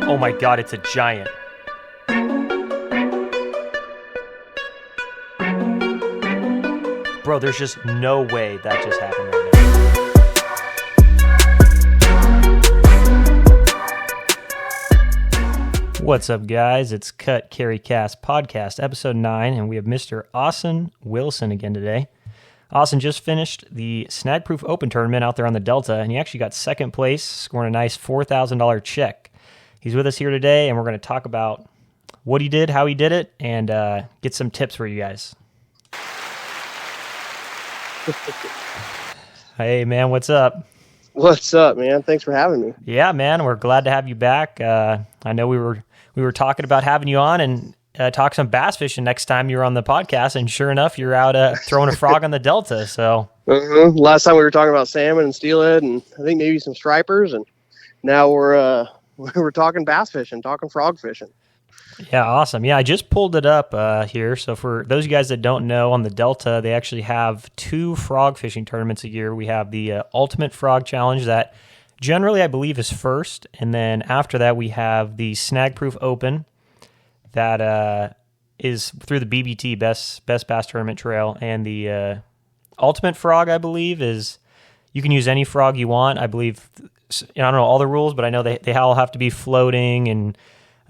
Oh my God, it's a giant. Bro, there's just no way that just happened right now. What's up, guys? It's Cutcarrycast podcast, episode 9, and we have Mr. Austin Wilson again today. Austin just finished the Snag Proof Open tournament out there on the Delta, and he actually got second place, scoring a nice $4,000 check. He's with us here today, and we're going to talk about what he did, how he did it, and get some tips for you guys. Hey, man, what's up? What's up, man? Thanks for having me. Yeah, man, we're glad to have you back. I know we were talking about having you on and talk some bass fishing next time you were on the podcast, and sure enough, you're out throwing a frog on the Delta. So last time we were talking about salmon and steelhead, and I think maybe some stripers, and now we're talking bass fishing, talking frog fishing. Yeah, awesome. Yeah, I just pulled it up here. So for those of you guys that don't know, on the Delta, they actually have 2 frog fishing tournaments a year. We have the Ultimate Frog Challenge that generally I believe is first, and then after that we have the Snag Proof Open that is through the BBT, Best Bass Tournament Trail, and the Ultimate Frog, I believe, is you can use any frog you want. I believe, I don't know all the rules, but I know they all have to be floating, and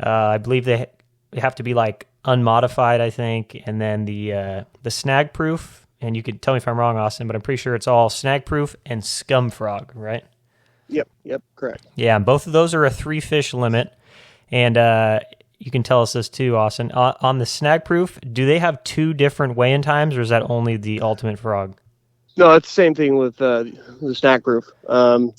I believe they have to be like unmodified, I think. And then the Snag Proof, and you could tell me if I'm wrong, Austin, but I'm pretty sure it's all Snag Proof and Scum Frog, right? Yep, correct. Yeah, and both of those are a 3-fish limit. And you can tell us this too, Austin. On the Snag Proof, do they have 2 different weigh-in times, or is that only the Ultimate Frog? No, it's the same thing with the Snag Proof.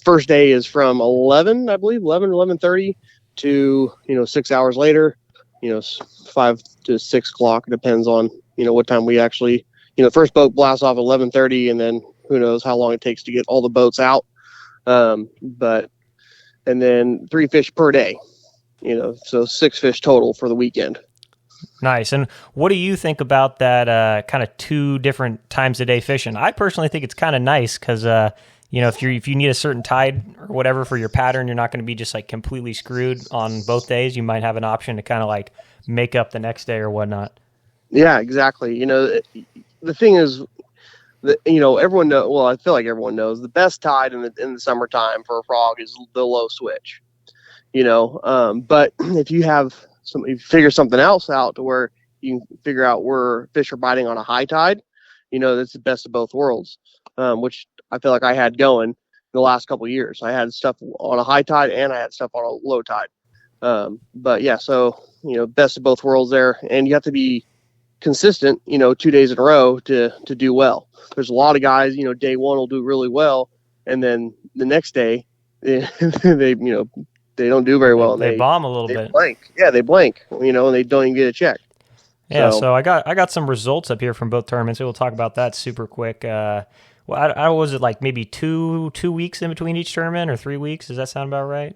First day is from 11, I believe, 11:30 to 6 hours later. 5 to 6 o'clock. It depends on what time we actually. First boat blasts off at 11:30, and then who knows how long it takes to get all the boats out. And then 3 fish per day. So 6 fish total for the weekend. Nice. And what do you think about that kind of 2 different times a day fishing? I personally think it's kind of nice because, if you need a certain tide or whatever for your pattern, you're not going to be just like completely screwed on both days. You might have an option to kind of like make up the next day or whatnot. Yeah, exactly. The thing is that, everyone knows, well, I feel like everyone knows the best tide in the summertime for a frog is the low switch. But if you figure something else out to where you can figure out where fish are biting on a high tide, that's the best of both worlds, which I feel like I had going the last couple of years. I had stuff on a high tide and I had stuff on a low tide. But yeah, so, best of both worlds there. And you have to be consistent, 2 days in a row to do well. There's a lot of guys, day one will do really well. And then the next day they don't do very well. They bomb a little bit. Blank. Yeah, they blank, and they don't even get a check. Yeah, so I got some results up here from both tournaments. We'll talk about that super quick. I was it like maybe two weeks in between each tournament or 3 weeks? Does that sound about right?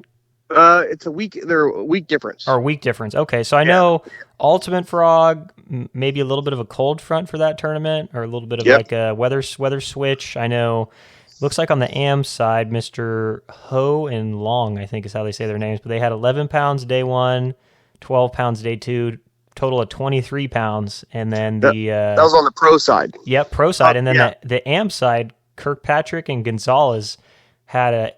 It's a week. They're a week difference. Or a week difference. Okay, so I know Ultimate Frog, maybe a little bit of a cold front for that tournament, or a little bit of like a weather switch. I know. Looks like on the AM side, Mr. Ho and Long, I think is how they say their names, but they had 11 pounds day 1, 12 pounds day 2, total of 23 pounds, and then that was on the pro side. Yep, pro side, and then the AM side, Kirkpatrick and Gonzalez had a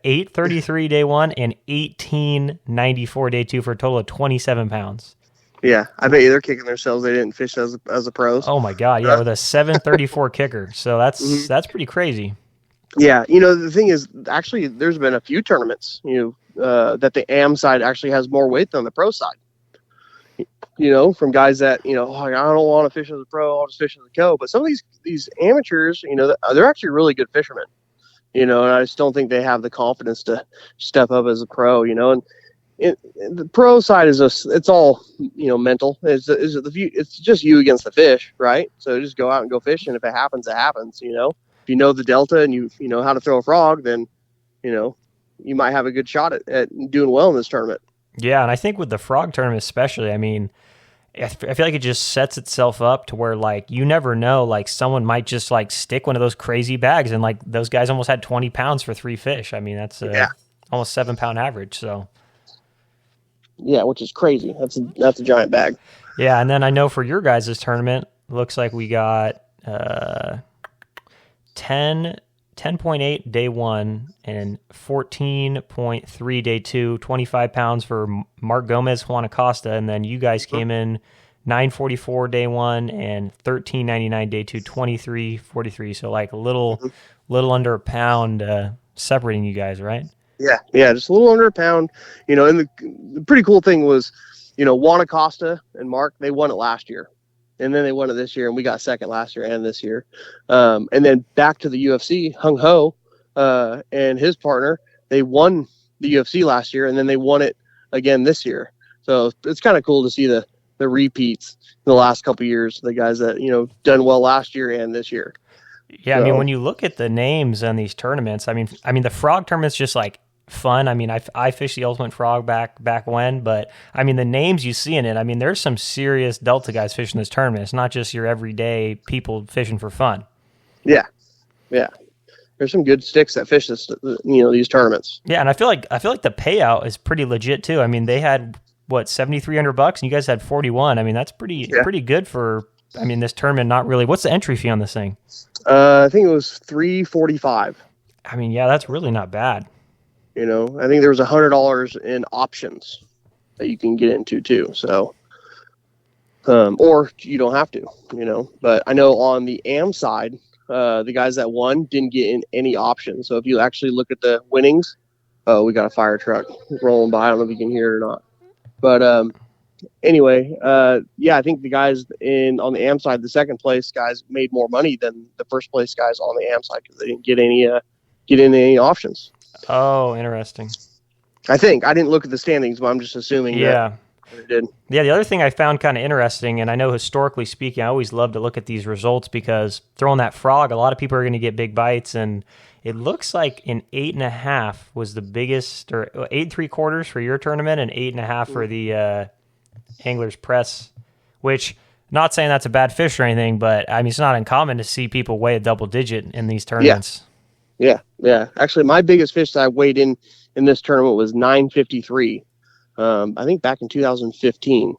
8:33 day 1 and 18:94 day 2 for a total of 27 pounds. Yeah, I bet you they're kicking themselves they didn't fish as a pros. Oh my God, yeah, with a 7:34 kicker. So that's pretty crazy. Yeah, the thing is, actually, there's been a few tournaments, that the AM side actually has more weight than the pro side. From guys that, I don't want to fish as a pro, I'll just fish as a co. But some of these amateurs, they're actually really good fishermen. And I just don't think they have the confidence to step up as a pro. And the pro side is it's all mental. It's just you against the fish, right? So just go out and go fish, and if it happens, it happens. If you know the Delta and you know how to throw a frog, then you might have a good shot at doing well in this tournament. Yeah, and I think with the frog tournament especially, I mean, I feel like it just sets itself up to where, like, you never know, like, someone might just, like, stick one of those crazy bags, and, like, those guys almost had 20 pounds for 3 fish. I mean, that's almost 7-pound average, so. Yeah, which is crazy. That's a giant bag. Yeah, and then I know for your guys' tournament, looks like we got 10, 10.8 day one and 14.3 day two, 25 pounds for Mark Gomez, Juan Acosta, and then you guys came in 944 day one and 1399 day two, 2343. So like a little under a pound separating you guys, right? Yeah, just a little under a pound. And the pretty cool thing was, Juan Acosta and Mark, they won it last year. And then they won it this year, and we got second last year and this year. And then back to the UFC, Hung Ho and his partner, they won the UFC last year, and then they won it again this year. So it's kind of cool to see the repeats in the last couple of years, the guys that, done well last year and this year. Yeah, so, I mean, when you look at the names on these tournaments, I mean, the frog tournament's just like fun. I mean, I fished the Ultimate Frog back when, but I mean, the names you see in it, I mean, there's some serious Delta guys fishing this tournament. It's not just your everyday people fishing for fun. Yeah. There's some good sticks that fish this, these tournaments. Yeah, and I feel like the payout is pretty legit too. I mean, they had what $7,300, and you guys had 41. I mean, that's pretty good for. I mean, this tournament. Not really. What's the entry fee on this thing? I think it was $345. I mean, yeah, that's really not bad. I think there was $100 in options that you can get into too. So, or you don't have to, But I know on the AM side, the guys that won didn't get in any options. So if you actually look at the winnings, we got a fire truck rolling by. I don't know if you can hear it or not. But anyway, I think the guys on the AM side, the second place guys made more money than the first place guys on the AM side because they didn't get any options. Oh, interesting. I think I didn't look at the standings, but I'm just assuming that they did. Yeah, the other thing I found kind of interesting, and I know historically speaking, I always love to look at these results because throwing that frog, a lot of people are going to get big bites, and it looks like an 8.5 was the biggest, or 8 3/4 for your tournament, and 8.5 for the Anglers Press, which, not saying that's a bad fish or anything, but I mean, it's not uncommon to see people weigh a double digit in these tournaments. Yeah. Actually, my biggest fish that I weighed in this tournament was 953. I think back in 2015.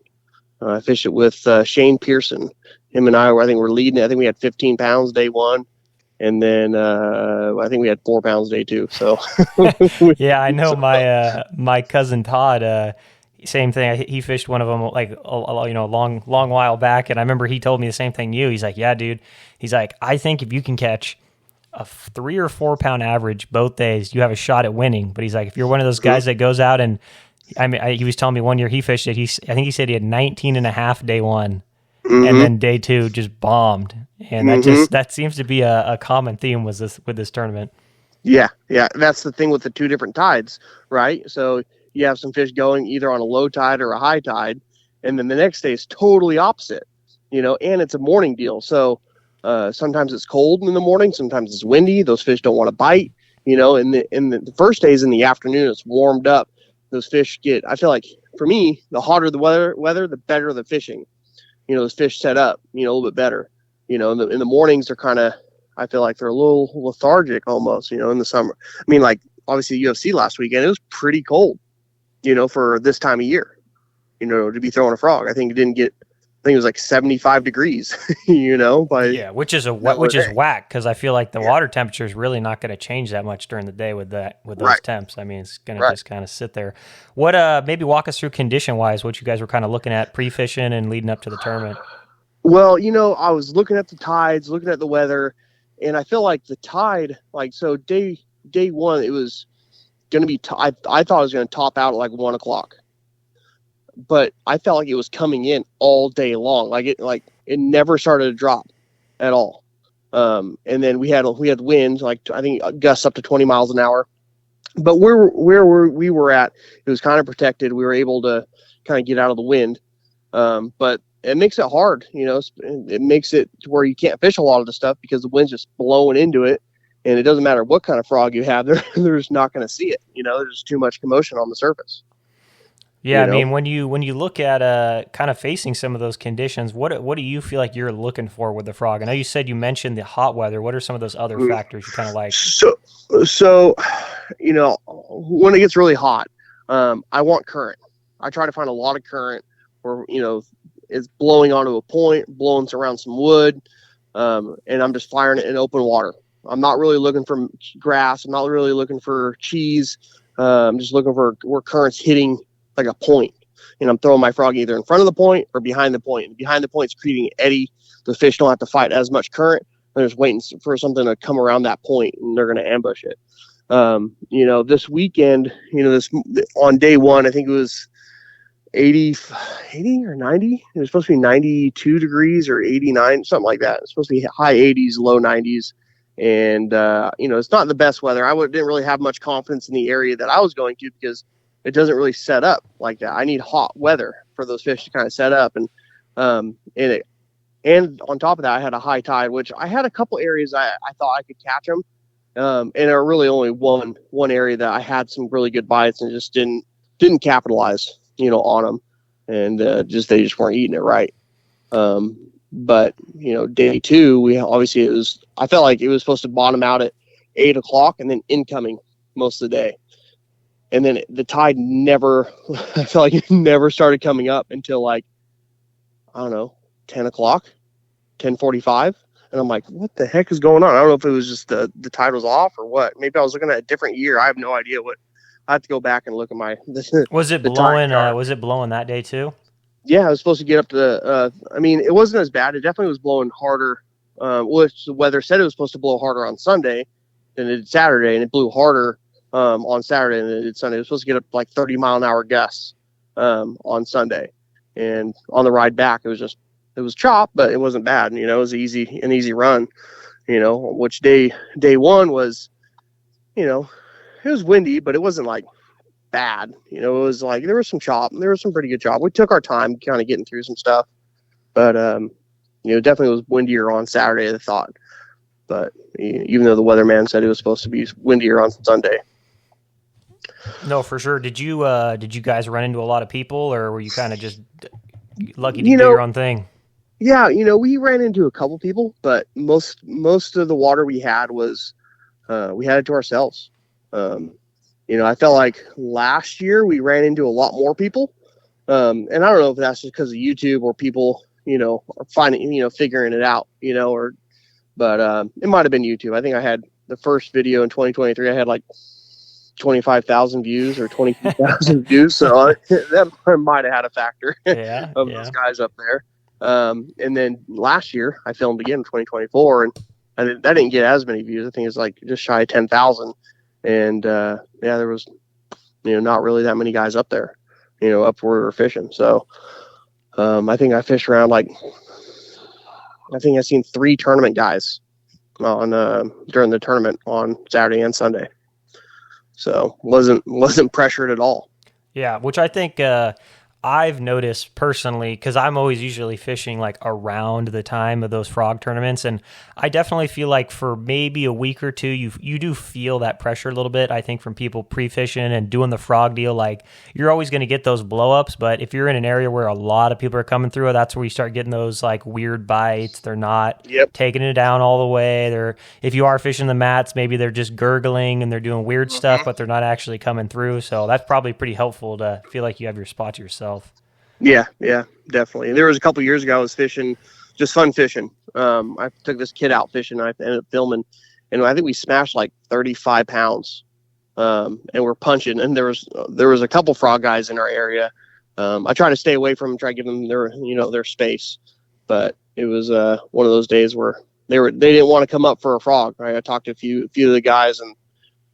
I fished it with Shane Pearson. Him and I were leading. I think we had 15 pounds day one. And then I think we had 4 pounds day two. So yeah, I know my cousin Todd, same thing. He fished one of them like a long while back, and I remember he told me the same thing. He's like, yeah, dude. He's like, I think if you can catch a 3 or 4 pound average both days, you have a shot at winning. But he's like, if you're one of those guys that goes out and, I mean, he was telling me one year he fished it. I think he said he had 19.5 day one, and then day two just bombed. And that seems to be a common theme with this tournament. Yeah. That's the thing with the two different tides, right? So you have some fish going either on a low tide or a high tide, and then the next day is totally opposite, and it's a morning deal. So sometimes it's cold in the morning, sometimes it's windy. Those fish don't want to bite, in the first days in the afternoon, it's warmed up. Those fish I feel like for me, the hotter the weather, the better the fishing. Those fish set up, a little bit better. In the mornings, they're kind of, I feel like they're a little lethargic almost, in the summer. I mean, like obviously UFC last weekend, it was pretty cold, for this time of year, to be throwing a frog. I think it was like 75 degrees, which is whack because I feel like the water temperature is really not going to change that much during the day with those temps. I mean, it's going to just kind of sit there. What maybe walk us through condition wise what you guys were kind of looking at pre-fishing and leading up to the tournament. Well, I was looking at the tides, looking at the weather, and I feel like the tide, so day one, it was going to be. I thought it was going to top out at like 1 o'clock. But I felt like it was coming in all day long. It never started to drop at all. And then we had winds, I think gusts up to 20 miles an hour. But where we were at, it was kind of protected. We were able to kind of get out of the wind. But it makes it hard, it makes it to where you can't fish a lot of the stuff because the wind's just blowing into it. And it doesn't matter what kind of frog you have, they're just not going to see it. There's too much commotion on the surface. Yeah, I mean, when you look at kind of facing some of those conditions, what do you feel like you're looking for with the frog? I know you mentioned the hot weather. What are some of those other factors you kind of like? So when it gets really hot, I want current. I try to find a lot of current where, it's blowing onto a point, blowing around some wood, and I'm just firing it in open water. I'm not really looking for grass. I'm not really looking for cheese. I'm just looking for where current's hitting like a point. And I'm throwing my frog either in front of the point or behind the point. And behind the point is creating an eddy. The fish don't have to fight as much current. They're just waiting for something to come around that point, and they're going to ambush it. This weekend, this on day one, I think it was 80 or 90. It was supposed to be 92 degrees or 89, something like that. It's supposed to be high 80s, low 90s. And, it's not the best weather. Didn't really have much confidence in the area that I was going to because it doesn't really set up like that. I need hot weather for those fish to kind of set up. And on top of that, I had a high tide, which I had a couple areas I thought I could catch them. And there were really only one area that I had some really good bites and just didn't capitalize, on them. And they just weren't eating it right. But day two, I felt like it was supposed to bottom out at 8:00 and then incoming most of the day. And then the tide I felt like it never started coming up until like, I don't know, 10:00, 10:45. And I'm like, what the heck is going on? I don't know if it was just the tide was off or what. Maybe I was looking at a different year. I have no idea what. I have to go back and look at my. Was it blowing? Was it blowing that day too? Yeah, I was supposed to get up to it wasn't as bad. It definitely was blowing harder. Which the weather said it was supposed to blow harder on Sunday than it did Saturday, and it blew harder on Saturday than it did Sunday. It was supposed to get up like 30-mile-an-hour gusts on Sunday, and on the ride back, it was chop, but it wasn't bad. It was an easy run. Which day one was, it was windy, but it wasn't like bad. It was like there was some chop, there was some pretty good chop. We took our time kind of getting through some stuff, but definitely was windier on Saturday than I thought. But even though the weatherman said it was supposed to be windier on Sunday. No, for sure. Did you guys run into a lot of people, or were you kind of just lucky to do your own thing? Yeah, we ran into a couple people, but most of the water we had was we had it to ourselves. I felt like last year we ran into a lot more people. And I don't know if that's just because of YouTube or people, are finding, figuring it out, but it might have been YouTube. I think I had the first video in 2023. I had like 25,000 views or 22,000 views. So that might have had a factor of those guys up there. And then last year I filmed again in 2024 and that didn't get as many views. I think it's like just shy of 10,000. And, there was, not really that many guys up there, up where we were fishing. So, I think I fished around I seen 3 tournament guys on, during the tournament on Saturday and Sunday. So wasn't pressured at all. Yeah. Which I think, I've noticed personally, because I'm always usually fishing like around the time of those frog tournaments, and I definitely feel like for maybe a week or two, you do feel that pressure a little bit. I think from people pre-fishing and doing the frog deal, like you're always going to get those blow-ups, but if you're in an area where a lot of people are coming through, that's where you start getting those like weird bites. They're not taking it down all the way. If you are fishing the mats, maybe they're just gurgling and they're doing weird stuff, but they're not actually coming through. So that's probably pretty helpful to feel like you have your spot to yourself. Yeah, definitely. There was a couple years ago I was fishing, just fun fishing. I took this kid out fishing and I ended up filming, and I think we smashed like 35 pounds. And we're punching, and there was a couple frog guys in our area. I try to stay away from them, try to give them their space, but it was one of those days where they didn't want to come up for a frog. Right? I talked to a few of the guys, and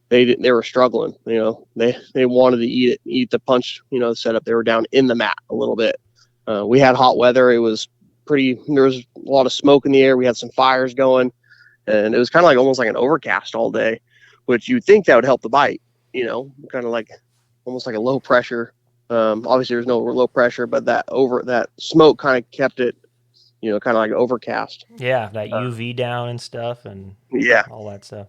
they were struggling. They wanted to eat the punch, setup. They were down in the mat a little bit. We had hot weather. It was there was a lot of smoke in the air. We had some fires going, and it was kind of like almost like an overcast all day, which you'd think that would help the bite, kind of like almost like a low pressure. Obviously there's no low pressure, but that smoke kind of kept it, kind of like overcast. Yeah. That UV down and stuff and all that stuff.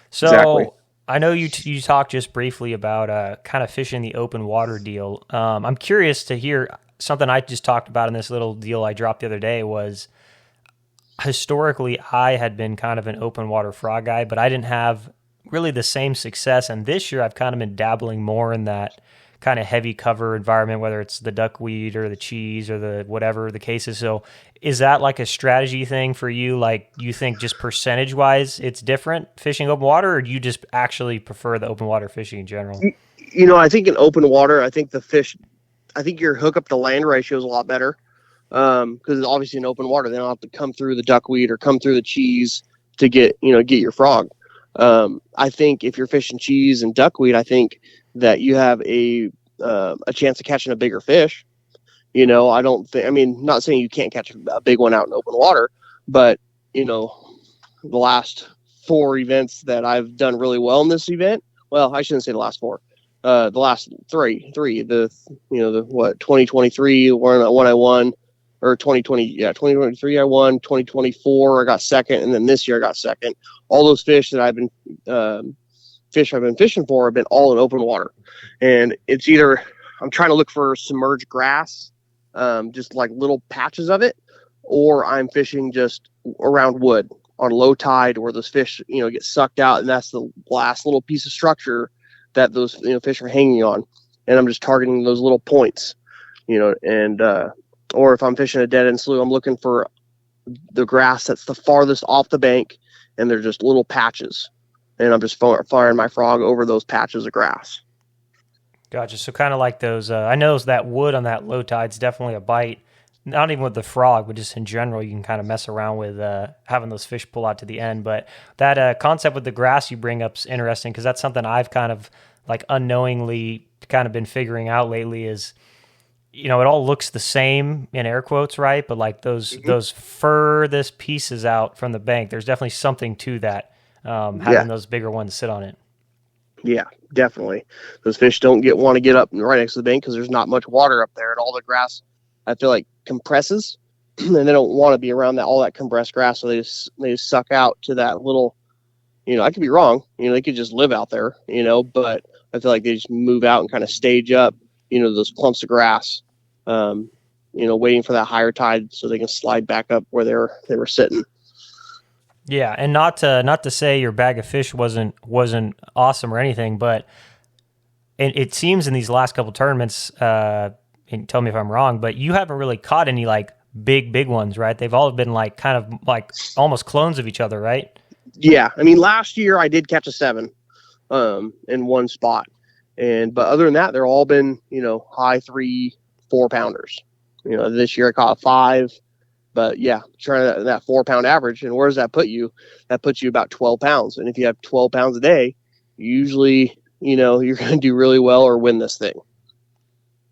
So exactly. I know you talked just briefly about kind of fishing the open water deal. I'm curious to hear something I just talked about in this little deal I dropped the other day was historically I had been kind of an open water frog guy, but I didn't have really the same success. And this year I've kind of been dabbling more in that kind of heavy cover environment, whether it's the duckweed or the cheese or the whatever the case is. So is that like a strategy thing for you? Like, you think just percentage wise it's different fishing open water, or do you just actually prefer the open water fishing in general? I think in open water, I think your hookup to land ratio is a lot better. Because obviously in open water, they don't have to come through the duckweed or come through the cheese to get your frog. I think if you're fishing cheese and duckweed, I think that you have a chance of catching a bigger fish. I don't think. I mean, not saying you can't catch a big one out in open water, but the last 4 events that I've done really well in this event. Well, I shouldn't say the last 4. The last three. The 2023 one I won. Or 2023 I won, 2024 I got second, and then this year I got second. All those fish that I've been fishing for have been all in open water, and it's either I'm trying to look for submerged grass, just like little patches of it, or I'm fishing just around wood on low tide where those fish get sucked out, and that's the last little piece of structure that those fish are hanging on, and I'm just targeting those little points, and or if I'm fishing a dead end slough, I'm looking for the grass that's the farthest off the bank, and they're just little patches, and I'm just firing my frog over those patches of grass. Gotcha. So kind of like those, I know that wood on that low tide's definitely a bite, not even with the frog, but just in general, you can kind of mess around with having those fish pull out to the end. But that concept with the grass you bring up is interesting, because that's something I've kind of like unknowingly kind of been figuring out lately is, it all looks the same in air quotes, right? But like those furthest pieces out from the bank, there's definitely something to that, having those bigger ones sit on it. Yeah, definitely. Those fish don't want to get up right next to the bank because there's not much water up there, and all the grass, I feel like, compresses, and they don't want to be around all that compressed grass, so they just suck out to that little. I could be wrong. They could just live out there. But I feel like they just move out and kind of stage up. Those clumps of grass, waiting for that higher tide so they can slide back up where they were sitting. Yeah, and not to say your bag of fish wasn't awesome or anything, but it seems in these last couple tournaments, and tell me if I'm wrong, but you haven't really caught any like big ones, right? They've all been like kind of like almost clones of each other, right? Yeah, I mean, last year I did catch a 7 in one spot. But other than that, they're all been, high 3, 4 pounders. This year I caught 5, but yeah, trying that 4 pound average. And where does that put you? That puts you about 12 pounds. And if you have 12 pounds a day, usually, you're going to do really well or win this thing.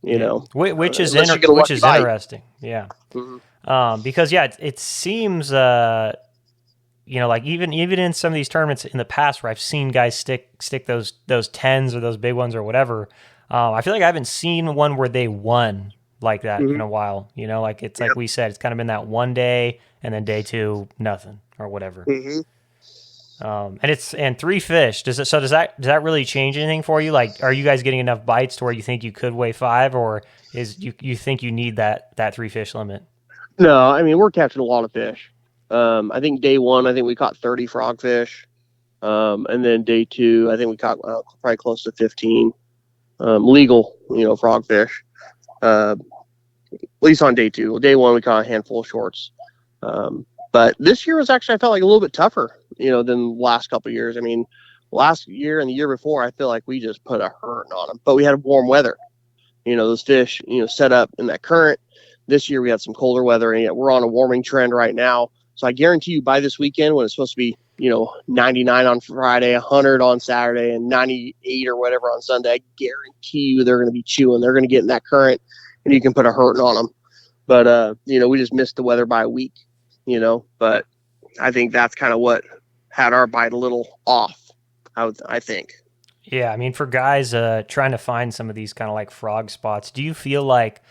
Which is interesting. Yeah. Mm-hmm. Because it seems, like even in some of these tournaments in the past where I've seen guys stick those 10s or those big ones or whatever, I feel like I haven't seen one where they won like that in a while. Like it's like we said, it's kind of been that one day and then day 2 nothing or whatever. Mm-hmm. And 3 fish. Does that really change anything for you? Like, are you guys getting enough bites to where you think you could weigh 5, or is you think you need that 3 fish limit? No, I mean, we're catching a lot of fish. I think day 1, I think we caught 30 frogfish. And then day 2, I think we caught probably close to 15 legal, frogfish. At least on day 2. Day 1, we caught a handful of shorts. But this year was actually, I felt like a little bit tougher, than the last couple of years. I mean, last year and the year before, I feel like we just put a hurting on them. But we had warm weather. Those fish, set up in that current. This year we had some colder weather, and yet we're on a warming trend right now. So I guarantee you by this weekend, when it's supposed to be, 99 on Friday, 100 on Saturday, and 98 or whatever on Sunday, I guarantee you they're going to be chewing. They're going to get in that current, and you can put a hurting on them. But, we just missed the weather by a week, But I think that's kind of what had our bite a little off, I think. Yeah, I mean, for guys trying to find some of these kind of like frog spots, do you feel like,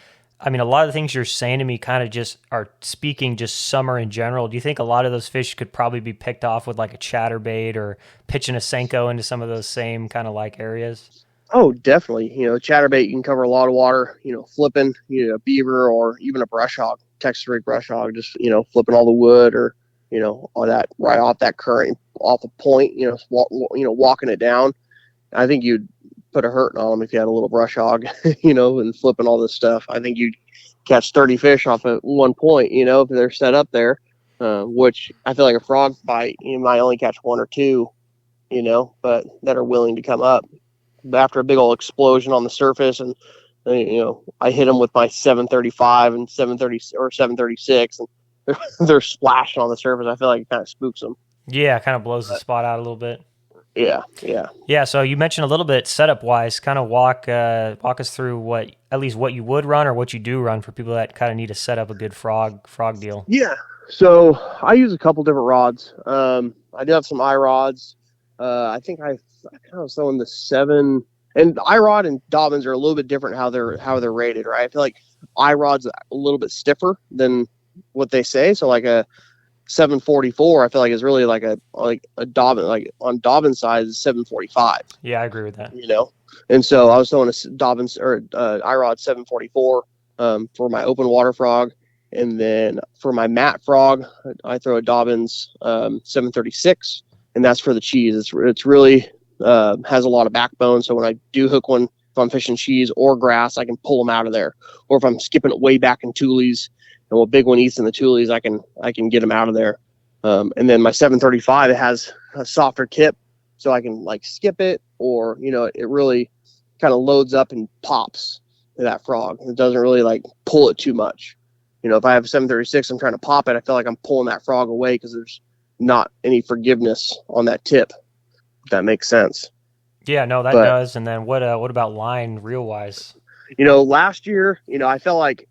I mean, a lot of the things you're saying to me kind of just are speaking just summer in general. Do you think a lot of those fish could probably be picked off with like a chatterbait or pitching a Senko into some of those same kind of like areas? Oh, definitely. Chatterbait, you can cover a lot of water, flipping, a beaver or even a brush hog, Texas rig brush hog, just, flipping all the wood or, all that right off that current, off a point, walking it down. I think you'd put a hurting on them if you had a little brush hog, you know, and flipping all this stuff. I think you'd catch 30 fish off at one point, you know, if they're set up there, which I feel like a frog bite, you might only catch one or two, you know, but that are willing to come up. But after a big old explosion on the surface, and you know, I hit them with my 735 and 730 or 736, and they're splashing on the surface. I feel like it kind of spooks them. Yeah, kind of blows the spot out a little bit. Yeah. Yeah, so you mentioned a little bit setup wise. Kind of walk us through what you would run or what you do run for people that kind of need to set up a good frog deal. Yeah. So I use a couple different rods. I do have some eye rods. I think I kind of throwing the 7, and eye rod and Dobbins are a little bit different how they're rated, right? I feel like eye rod's a little bit stiffer than what they say. So like a 744, I feel like is really like a Dobbin, like on Dobbins side is 745. Yeah, I agree with that. You know, and so I was throwing a Dobbins or iRod 744 for my open water frog, and then for my mat frog, I throw a Dobbins 736, and that's for the cheese. It's really has a lot of backbone, so when I do hook one, if I'm fishing cheese or grass, I can pull them out of there. Or if I'm skipping it way back in tulies, and a big one eats in the tulies, I can get them out of there. And then my 735, it has a softer tip, so I can like skip it, or you know, it really kind of loads up and pops to that frog. It doesn't really like pull it too much. You know, if I have a 736, I'm trying to pop it, I feel like I'm pulling that frog away because there's not any forgiveness on that tip. If that makes sense. Yeah, no, that does. And then what about line reel wise? You know, last year, you know, I felt like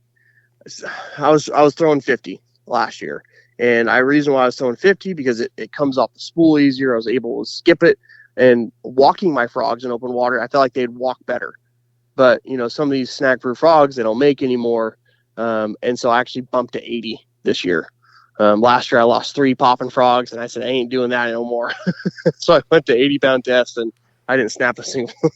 I was throwing 50 last year. And reason why I was throwing 50 because it comes off the spool easier. I was able to skip it, and walking my frogs in open water, I felt like they'd walk better. But you know, some of these snag-proof frogs they don't make anymore, and so I actually bumped to 80 this year. Last year I lost 3 popping frogs, and I said I ain't doing that no more. So I went to 80-pound test, and I didn't snap a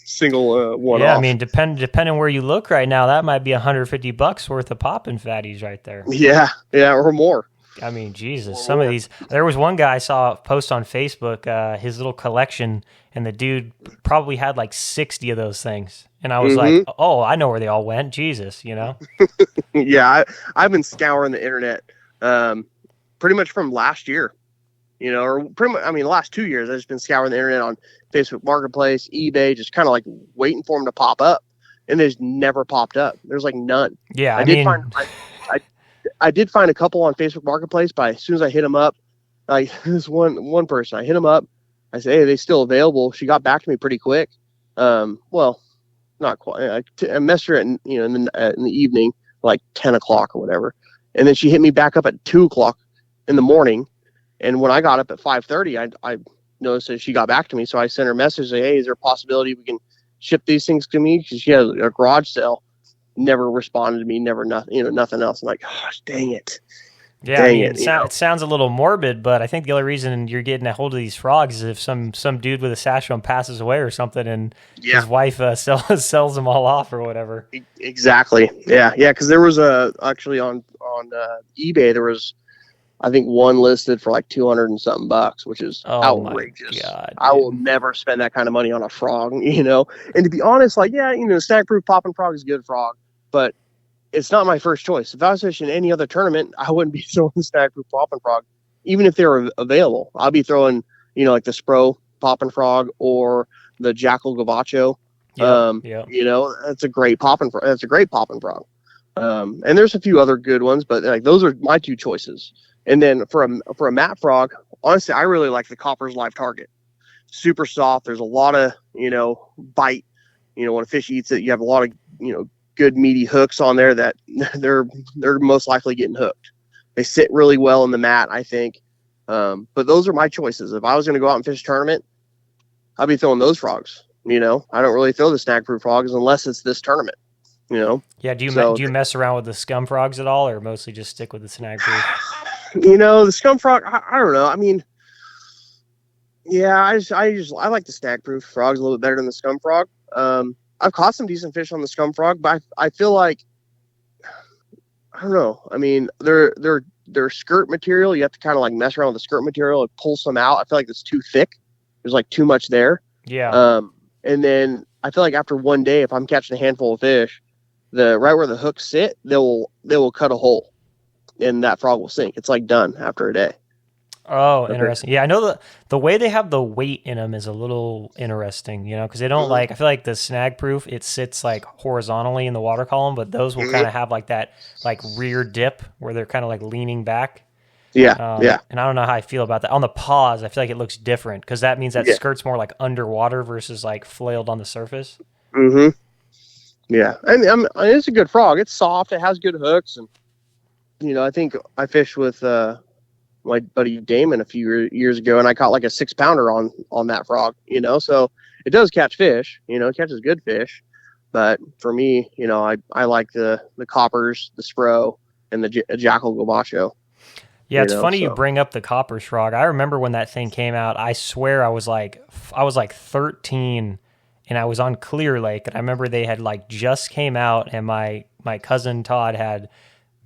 single one off. Yeah, I mean, depending where you look right now, that might be $150 worth of popping fatties right there. Yeah, or more. I mean, Jesus, some of these. There was one guy I saw a post on Facebook, his little collection, and the dude probably had like 60 of those things. And I was like, oh, I know where they all went. Jesus, you know? Yeah, I've been scouring the internet pretty much from last year, you know, or pretty much, I mean, the last 2 years, I've just been scouring the internet on Facebook Marketplace, eBay, just kind of like waiting for them to pop up. And there's never popped up. There's like none. Yeah, I did find a couple on Facebook Marketplace, but as soon as I hit them up, like this one person, I hit them up. I said, "Hey, are they still available?" She got back to me pretty quick. Well, not quite. I messaged her in the evening, like 10 o'clock or whatever, and then she hit me back up at 2 o'clock in the morning. And when I got up at 5:30, I noticed that she got back to me, so I sent her a message, say, "Hey, is there a possibility we can ship these things to me?" Because she has a garage sale. Never responded to me, nothing else. I'm like, gosh, dang it. Yeah, it sounds a little morbid, but I think the only reason you're getting a hold of these frogs is if some dude with a sash on passes away or something, and his wife sells them all off or whatever. Exactly. Yeah. Because there was actually on eBay there was, I think, one listed for like 200 and something bucks, which is outrageous. God, I will never spend that kind of money on a frog, you know. And to be honest, like, yeah, you know, snag-proof popping frog is a good frog, but it's not my first choice. If I was fishing any other tournament, I wouldn't be throwing the snag-proof popping frog, even if they were available. I'll be throwing, you know, like the Spro popping frog or the Jackal Gavacho. You know, that's a great popping frog. That's a great popping frog. And there's a few other good ones, but like those are my 2 choices. And then for a mat frog, honestly, I really like the Copper's Live Target. Super soft. There's a lot of, you know, bite. You know, when a fish eats it, you have a lot of, you know, good meaty hooks on there that they're most likely getting hooked. They sit really well in the mat, I think. But those are my choices. If I was going to go out and fish a tournament, I'd be throwing those frogs. You know, I don't really throw the snag-proof frogs unless it's this tournament. You know. Yeah. Do you mess around with the scum frogs at all, or mostly just stick with the snag-proof? You know, the scum frog, I don't know. I mean, yeah, I like the snag-proof frogs a little bit better than the scum frog. I've caught some decent fish on the scum frog, but I feel like, I don't know. I mean, they're skirt material. You have to kind of like mess around with the skirt material and pull some out. I feel like it's too thick. There's like too much there. Yeah. And then I feel like after one day, if I'm catching a handful of fish, the right where the hooks sit, they will cut a hole, and that frog will sink. It's like done after a day. Oh, Okay. interesting. Yeah, I know the way they have the weight in them is a little interesting, because they don't Mm-hmm. like. I feel like the snag proof it sits like horizontally in the water column, but those will kind Mm-hmm. of have like that like rear dip where they're kind of like leaning back. Yeah, yeah, And I don't know how I feel about that. On the paws, I feel like it looks different because that means that yeah. skirt's more like underwater versus like flailed on the surface. Mm-hmm. Yeah, it's a good frog. It's soft. It has good hooks, and I think I fished with my buddy Damon a few years ago, and I caught like a 6 pounder on that frog. So it does catch fish. It catches good fish. But for me, I like the coppers, the spro, and the jackal gabacho. Yeah, it's funny you So bring up the copper frog. I remember when that thing came out. I swear I was like 13, and I was on Clear Lake, and I remember they had like just came out, and my cousin Todd had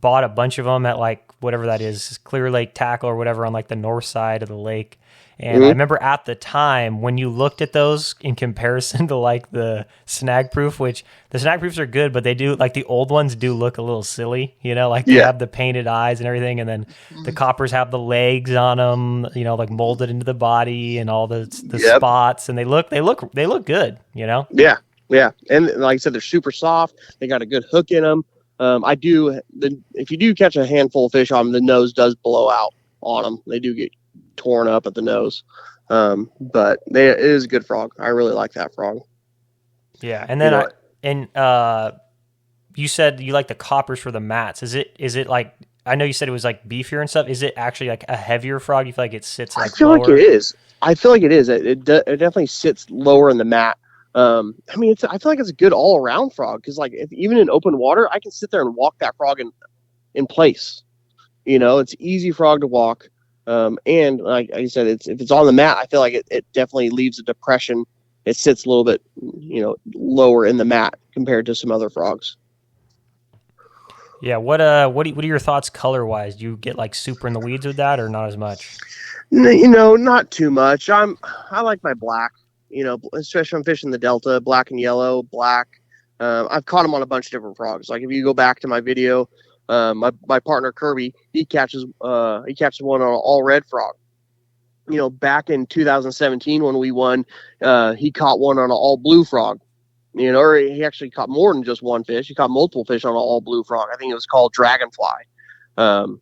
bought a bunch of them at like whatever that is, Clear Lake Tackle or whatever on like the north side of the lake. And I mm-hmm. remember at the time when you looked at those in comparison to like the snag proof, which the snag proofs are good, but they do like the old ones do look a little silly, like they Yeah, have the painted eyes and everything. And then the coppers have the legs on them, like molded into the body and all the yep, spots. And they look good. yeah, yeah. And like I said, they're super soft. They got a good hook in them. If you do catch a handful of fish on them, the nose does blow out on them. They do get torn up at the nose. But it is a good frog. I really like that frog. Yeah. And You then know, you said you like the coppers for the mats. Is it like I know you said it was like beefier and stuff. Is it actually like a heavier frog? You feel like it sits I like feel like it lower? is. I feel like it is. It definitely sits lower in the mat. I feel like it's a good all around frog because like even in open water, I can sit there and walk that frog in place. It's easy frog to walk. And like I said, if it's on the mat, I feel like it definitely leaves a depression. It sits a little bit, lower in the mat compared to some other frogs. Yeah. What are your thoughts color wise? Do you get like super in the weeds with that or not as much? Not too much. I like my black. Especially if I'm fishing the Delta, black and yellow, black. I've caught them on a bunch of different frogs. Like if you go back to my video, my partner Kirby, he catches one on an all red frog. Back in 2017 when we won, he caught one on an all blue frog. Or he actually caught more than just one fish. He caught multiple fish on an all blue frog. I think it was called Dragonfly. And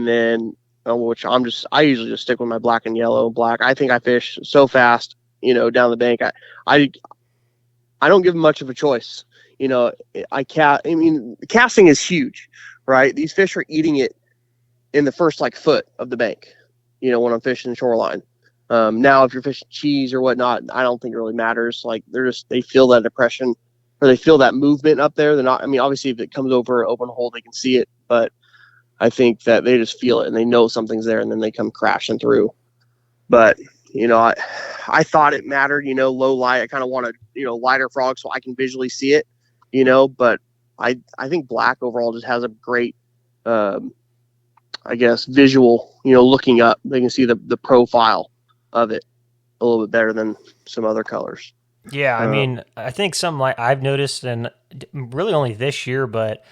then which I usually just stick with my black and yellow. Black. I think I fish so fast, down the bank. I I don't give them much of a choice. Casting is huge, right? These fish are eating it in the first like foot of the bank. When I'm fishing the shoreline. Now, if you're fishing cheese or whatnot, I don't think it really matters. Like they feel that depression or they feel that movement up there. They're not. I mean, obviously, if it comes over an open hole, they can see it, but I think that they just feel it and they know something's there, and then they come crashing through. But I thought it mattered. Low light. I kind of wanted lighter frog so I can visually see it. But I think black overall just has a great I guess visual. Looking up, they can see the profile of it a little bit better than some other colors. Yeah, I mean, I think something like I've noticed, and really only this year, but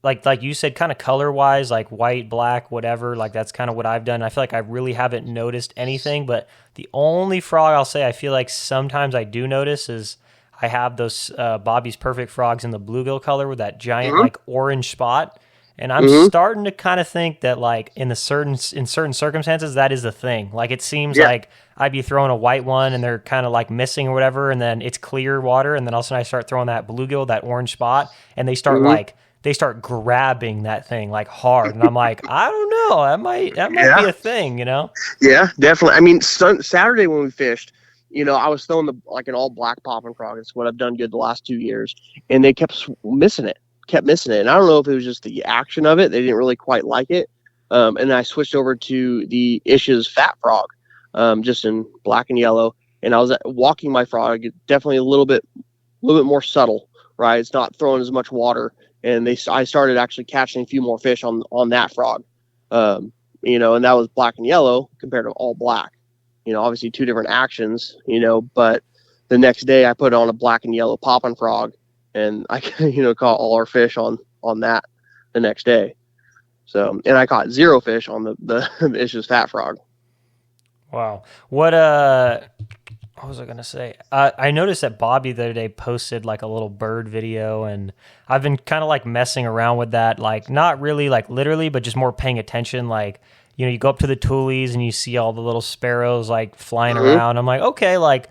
like you said, kind of color wise, like white, black, whatever. Like that's kind of what I've done. I feel like I really haven't noticed anything, but the only frog I'll say I feel like sometimes I do notice is I have those Bobby's Perfect frogs in the bluegill color with that giant Mm-hmm. like orange spot. And I'm Mm-hmm. starting to kind of think that like in certain circumstances that is the thing. Like it seems Yeah. like I'd be throwing a white one and they're kind of like missing or whatever, and then it's clear water, and then all of a sudden I start throwing that bluegill, that orange spot, and Mm-hmm. they start grabbing that thing like hard, and I'm like, I don't know, that might be Yeah. a thing. Yeah. Definitely. I mean, Saturday when we fished, I was throwing like an all black popping frog. It's what I've done good the last 2 years, and they kept missing it. Kept missing it, and I don't know if it was just the action of it. They didn't really quite like it. And I switched over to the Ish's fat frog, just in black and yellow. And I was walking my frog, definitely a little bit more subtle, right? It's not throwing as much water, and I started actually catching a few more fish on that frog, and that was black and yellow compared to all black. Obviously two different actions, but the next day I put on a black and yellow popping frog, and I caught all our fish on that the next day. So, and I caught 0 fish on the it's just fat frog. Wow. What was I gonna say? I noticed that Bobby the other day posted like a little bird video, and I've been kind of like messing around with that, like not really like literally, but just more paying attention. Like, you go up to the tulies and you see all the little sparrows like flying around. I'm like, okay, like,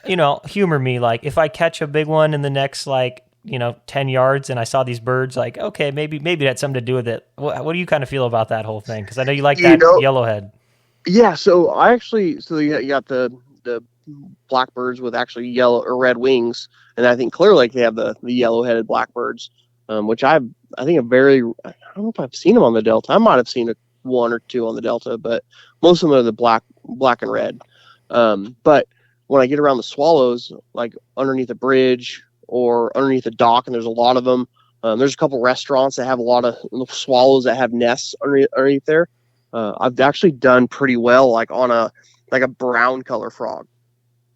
humor me. Like if I catch a big one in the next 10 yards and I saw these birds, like, okay, maybe that's something to do with it. What do you kind of feel about that whole thing? Because I know you like that yellowhead. Yeah, so you got the blackbirds with actually yellow or red wings, and I think Clear Lake they have the yellow-headed blackbirds, which I think I don't know if I've seen them on the Delta. I might have seen 1 or 2 on the Delta, but most of them are the black and red. But when I get around the swallows, like underneath a bridge or underneath a dock, and there's a lot of them. There's a couple restaurants that have a lot of swallows that have nests underneath there. I've actually done pretty well, like on a brown color frog,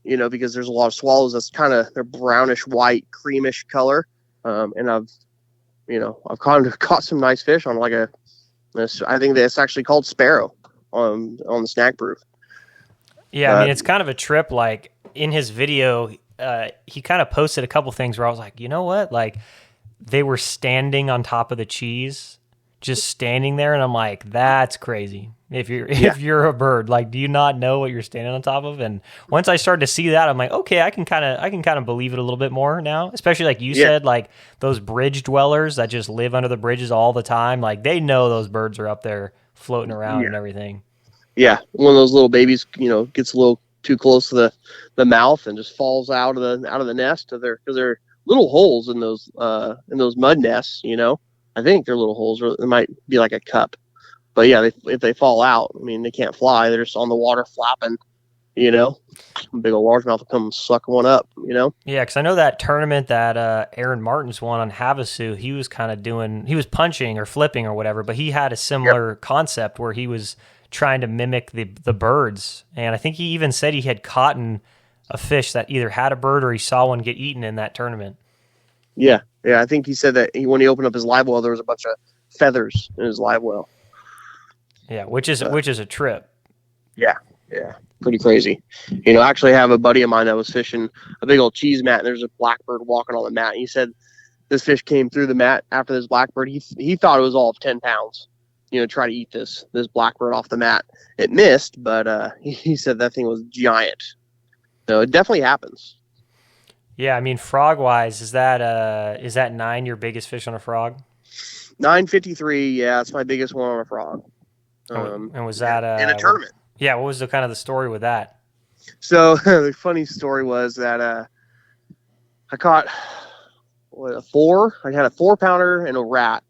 because there's a lot of swallows that's they're brownish white, creamish color. And I've caught some nice fish on I think that's actually called sparrow on the Snag Proof. Yeah, I mean, it's kind of a trip. Like in his video, he kind of posted a couple things where I was like, you know what? Like they were standing on top of the cheese, just standing there, and I'm like, that's crazy. If you're a bird, like, do you not know what you're standing on top of? And once I started to see that, I'm like, okay, I can kind of believe it a little bit more now. Especially like you said, like those bridge dwellers that just live under the bridges all the time, like they know those birds are up there floating around and everything. Yeah, one of those little babies, gets a little too close to the mouth and just falls out of the nest because they're little holes in those mud nests. I think they're little holes, or it might be like a cup. But yeah, if they fall out, I mean, they can't fly. They're just on the water flapping. Big old largemouth will come suck one up. Yeah, because I know that tournament that Aaron Martins won on Havasu, he was he was punching or flipping or whatever, but he had a similar concept where he was trying to mimic the birds. And I think he even said he had caught a fish that either had a bird or he saw one get eaten in that tournament. Yeah. I think he said that when he opened up his live well, there was a bunch of feathers in his live well. Yeah, which is a trip. Yeah, pretty crazy. I actually have a buddy of mine that was fishing a big old cheese mat, and there's a blackbird walking on the mat. And he said this fish came through the mat after this blackbird. He thought it was all of 10 pounds. Try to eat this blackbird off the mat. It missed, but he said that thing was giant. So it definitely happens. Yeah, I mean, frog-wise, is that 9 your biggest fish on a frog? 953, yeah, it's my biggest one on a frog. And was that in a tournament? Yeah, what was the kind of the story with that? So the funny story was that I caught a 4. I had a 4-pounder and a rat,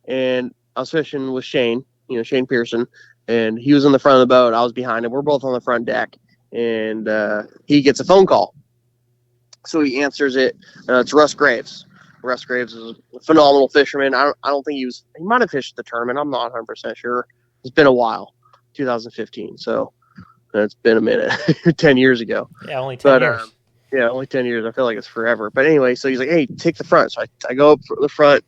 and I was fishing with Shane, Shane Pearson, and he was in the front of the boat. I was behind him. We're both on the front deck, and he gets a phone call. So he answers it. It's Russ Graves. Russ Graves is a phenomenal fisherman. I don't think he might have fished the tournament. I'm not 100% sure. It's been a while, 2015. So it's been a minute, 10 years ago. Yeah, only 10 years. Yeah, only 10 years. I feel like it's forever. But anyway, so he's like, hey, take the front. So I go up the front,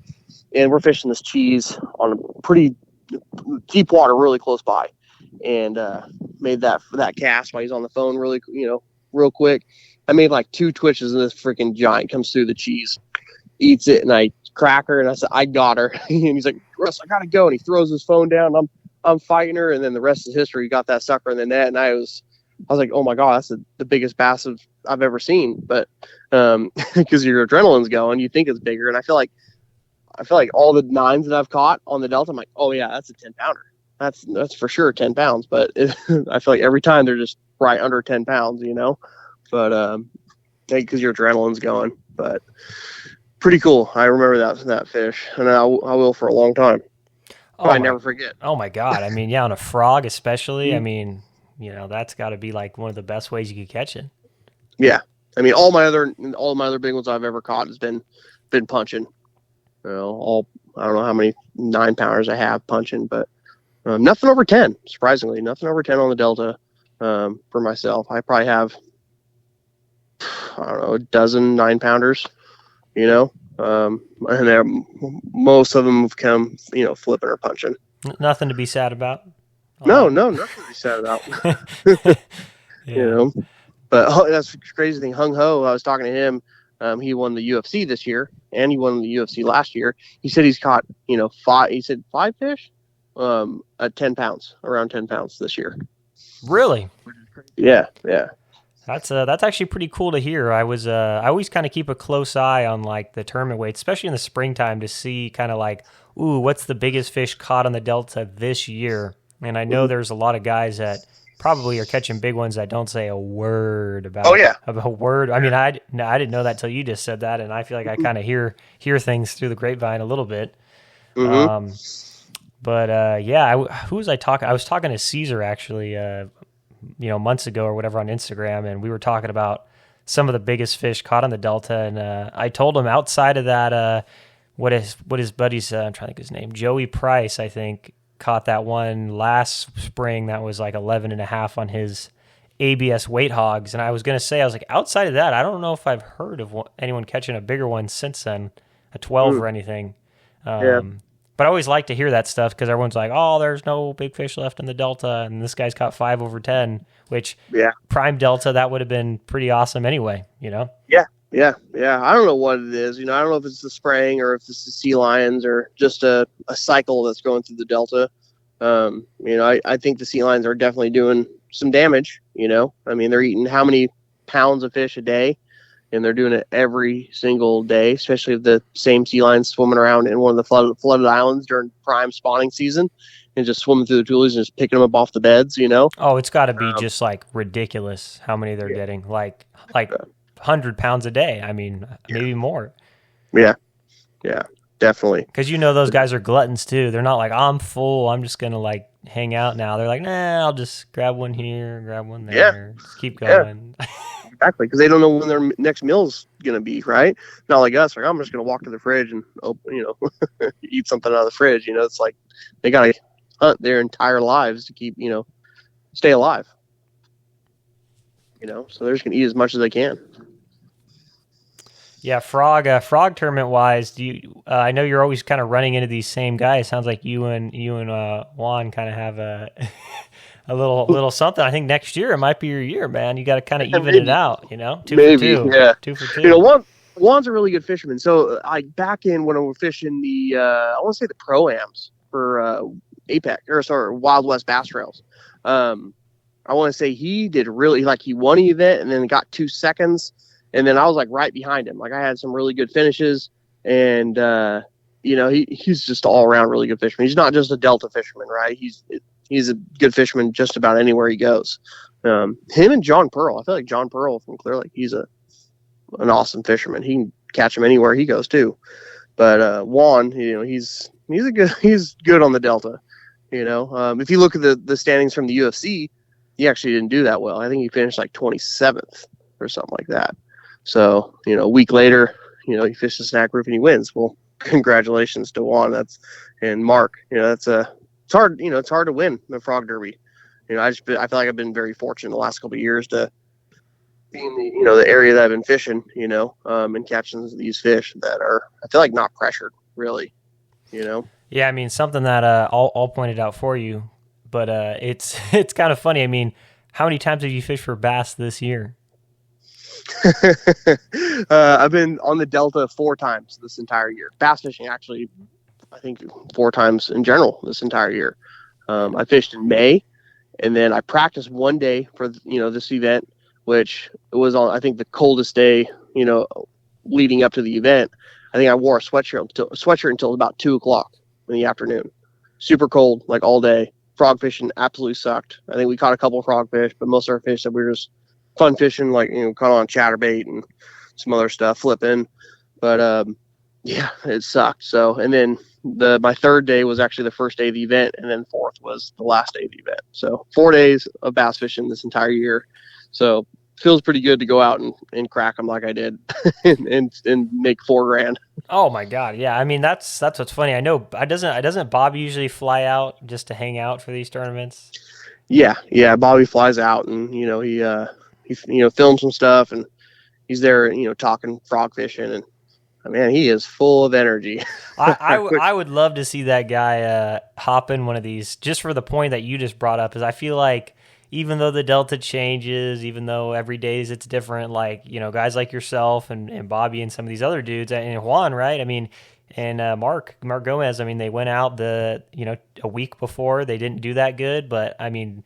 and we're fishing this cheese on a pretty deep water, really close by, and made that cast while he's on the phone, really, real quick. I made like 2 twitches, and this freaking giant comes through the cheese, eats it, and I crack her, and I said, I got her. And he's like, Russ, I gotta go. And he throws his phone down. I'm fighting her, and then the rest is history. He got that sucker in the net, and I was like, oh my god, that's the biggest bass I've ever seen. But because your adrenaline's going, you think it's bigger, and I feel like all the 9s that I've caught on the Delta, I'm like, oh yeah, that's a 10-pounder. That's for sure 10 pounds. But I feel like every time they're just right under 10 pounds, But because your adrenaline's going. But pretty cool. I remember that fish, and I will for a long time. I never forget. Oh my god! I mean, yeah, on a frog especially. I mean, that's got to be like one of the best ways you could catch it. Yeah, I mean, all my other big ones I've ever caught has been punching. I don't know how many 9-pounders I have punching, but nothing over 10. Surprisingly, nothing over 10 on the Delta for myself. I probably have I don't know, a dozen 9-pounders, you know. And most of them have come, flipping or punching. Nothing to be sad about on No, that. no, nothing to be sad about. you Yeah. know. But that's the crazy thing. Hung Ho, I was talking to him. He won the UFC this year, and he won the UFC last year. He said he's caught, five. He said 5 fish, at 10 pounds, around 10 pounds this year. Really? Yeah, yeah. That's actually pretty cool to hear. I always kind of keep a close eye on like the tournament weights, especially in the springtime, to see kind of like, ooh, what's the biggest fish caught on the Delta this year? And I know there's a lot of guys that probably are catching big ones that don't say a word about. Oh, yeah. About a word. I mean, I didn't know that till you just said that, and I feel like I kind of hear things through the grapevine a little bit. Mm-hmm. But yeah, who was I talking? I was talking to Caesar actually. Months ago or whatever on Instagram, and we were talking about some of the biggest fish caught on the Delta. And I told him outside of that, what his buddy's, I'm trying to think of his name, Joey Price, I think, caught that one last spring that was like 11 and a half on his ABS weight hogs. And I was going to say, I was like, outside of that, I don't know if I've heard of anyone catching a bigger one since then, a 12 or anything. Yeah. But I always like to hear that stuff because everyone's like, oh, there's no big fish left in the Delta, and this guy's caught 5 over 10, which prime Delta, that would have been pretty awesome anyway, Yeah. I don't know what it is. I don't know if it's the spraying or if it's the sea lions or just a cycle that's going through the Delta. I think the sea lions are definitely doing some damage. I mean, they're eating how many pounds of fish a day? And they're doing it every single day, especially if the same sea lions swimming around in one of the flooded islands during prime spawning season and just swimming through the tulies and just picking them up off the beds, Oh, it's got to be just like ridiculous how many they're getting, like 100 pounds a day. I mean, maybe more. Yeah, definitely. Because those guys are gluttons too. They're not like, I'm full, I'm just going to like hang out now. They're like, nah, I'll just grab one here, grab one there, just keep going. Yeah. Exactly, because they don't know when their next meal's gonna be, right? Not like us. Like, I'm just gonna walk to the fridge and open, eat something out of the fridge. It's like they gotta hunt their entire lives to keep, stay alive. So they're just gonna eat as much as they can. Yeah, frog tournament wise, do you? I know you're always kind of running into these same guys. Sounds like you and Juan kind of have a a little something. I think next year it might be your year, man. You got to kind of even it out, 2 Maybe, for 2. yeah. 2 for 2. Juan's a really good fisherman. So back in when I was fishing the I want to say the pro-ams for Wild West Bass Trails. I want to say he did really, like, he won an event and then got 2 seconds, and then I was like right behind him. Like, I had some really good finishes, and he's just all around really good fisherman. He's not just a Delta fisherman, right? He's a good fisherman just about anywhere he goes. Him and John Pearl. I feel like John Pearl from Clear Lake, he's an awesome fisherman. He can catch him anywhere he goes too. But Juan, he's good on the Delta. If you look at the standings from the UFC, he actually didn't do that well. I think he finished like 27th or something like that. So a week later, he fished the Snag Group and he wins. Well, congratulations to Juan. And Mark. It's hard, it's hard to win the Frog Derby. I feel like I've been very fortunate the last couple of years to be in the area that I've been fishing, and catching these fish that are, I feel like, not pressured really, Yeah, I mean, something that I'll point it out for you, but it's kind of funny. I mean, how many times have you fished for bass this year? I've been on the Delta 4 times this entire year. Bass fishing, actually, I think 4 times in general this entire year. I fished in May, and then I practiced one day for this event, which was on, I think, the coldest day leading up to the event. I think I wore a sweatshirt until about 2:00 in the afternoon. Super cold, like all day. Frog fishing absolutely sucked. I think we caught a couple of frogfish, but most of our fish that we were just fun fishing, like caught on chatterbait and some other stuff, flipping. But yeah, it sucked. So, and then my third day was actually the first day of the event, and then fourth was the last day of the event. So 4 days of bass fishing this entire year. So feels pretty good to go out and crack them like I did and make $4,000. Oh my God. Yeah. I mean, that's what's funny. I know doesn't Bob usually fly out just to hang out for these tournaments? Yeah. Bobby flies out and, he films some stuff and he's there, talking frog fishing, and man, he is full of energy. I would love to see that guy hop in one of these just for the point that you just brought up. Is I feel like even though the delta changes, even though every day it's different, like guys like yourself and Bobby and some of these other dudes and Juan, right? I mean, and Mark Gomez. I mean, they went out a week before. They didn't do that good, but I mean,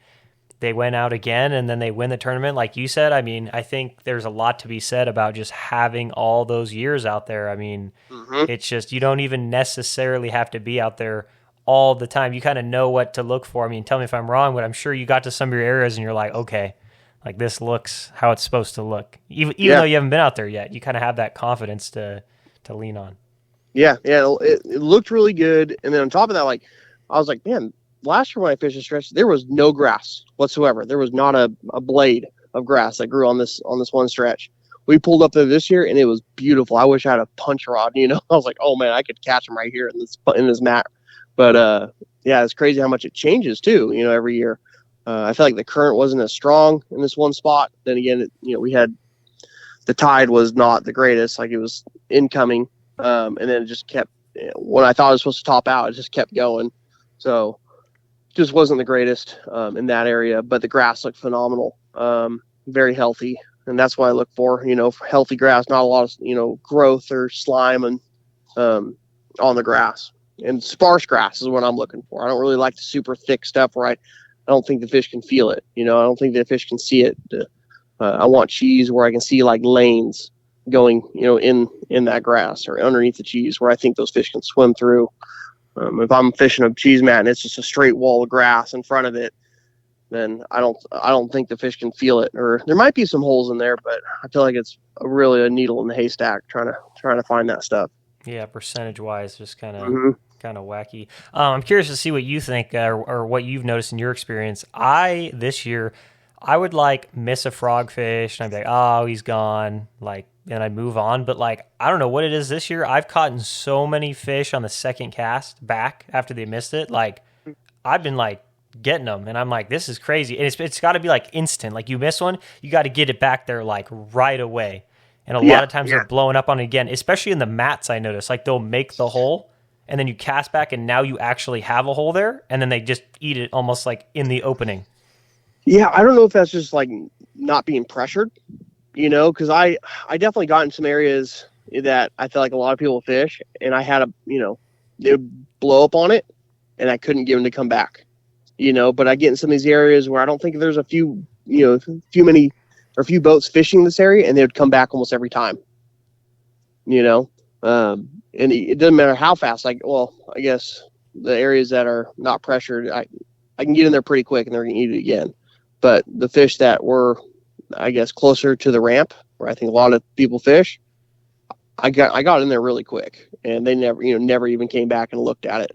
they went out again and then they win the tournament. Like you said, I mean, I think there's a lot to be said about just having all those years out there. I mean, it's just, you don't even necessarily have to be out there all the time. You kind of know what to look for. I mean, tell me if I'm wrong, but I'm sure you got to some of your areas and you're like, okay, like this looks how it's supposed to look. Even though you haven't been out there yet, you kind of have that confidence to lean on. Yeah. It looked really good. And then on top of that, like, I was like, man, last year when I fished a stretch, there was no grass whatsoever. There was not a blade of grass that grew on this one stretch. We pulled up there this year and it was beautiful. I wish I had a punch rod, I was like, oh man, I could catch them right here in this mat. But yeah, it's crazy how much it changes too, every year. I feel like the current wasn't as strong in this one spot. Then again, we had the tide was not the greatest, like it was incoming. And then it just kept, when I thought it was supposed to top out, it just kept going. So just wasn't the greatest in that area, but the grass looked phenomenal, very healthy. And that's what I look for, for healthy grass, not a lot of, growth or slime and on the grass. And sparse grass is what I'm looking for. I don't really like the super thick stuff where I don't think the fish can feel it. I don't think the fish can see it. I want cheese where I can see like lanes going, in that grass or underneath the cheese where I think those fish can swim through. If I'm fishing a cheese mat and it's just a straight wall of grass in front of it, then I don't think the fish can feel it. Or there might be some holes in there, but I feel like it's really a needle in the haystack trying to find that stuff. Yeah, percentage wise, just kind of wacky. I'm curious to see what you think or what you've noticed in your experience. This year, I would like miss a frog fish and I'd be like, oh, he's gone. Like, and I'd move on. But like, I don't know what it is this year. I've caught so many fish on the second cast back after they missed it. Like, I've been like getting them and I'm like, this is crazy. And it's got to be like instant. Like you miss one, you got to get it back there like right away. And a lot of times they're blowing up on it again, especially in the mats. I notice like they'll make the hole and then you cast back and now you actually have a hole there. And then they just eat it almost like in the opening. Yeah, I don't know if that's just like not being pressured, because I definitely got in some areas that I feel like a lot of people fish, and I had they would blow up on it, and I couldn't get them to come back, But I get in some of these areas where I don't think there's a few boats fishing this area, and they would come back almost every time, And it doesn't matter how fast. Like, well, I guess the areas that are not pressured, I can get in there pretty quick, and they're gonna eat it again. But the fish that were, I guess, closer to the ramp, where I think a lot of people fish, I got in there really quick, and they never even came back and looked at it.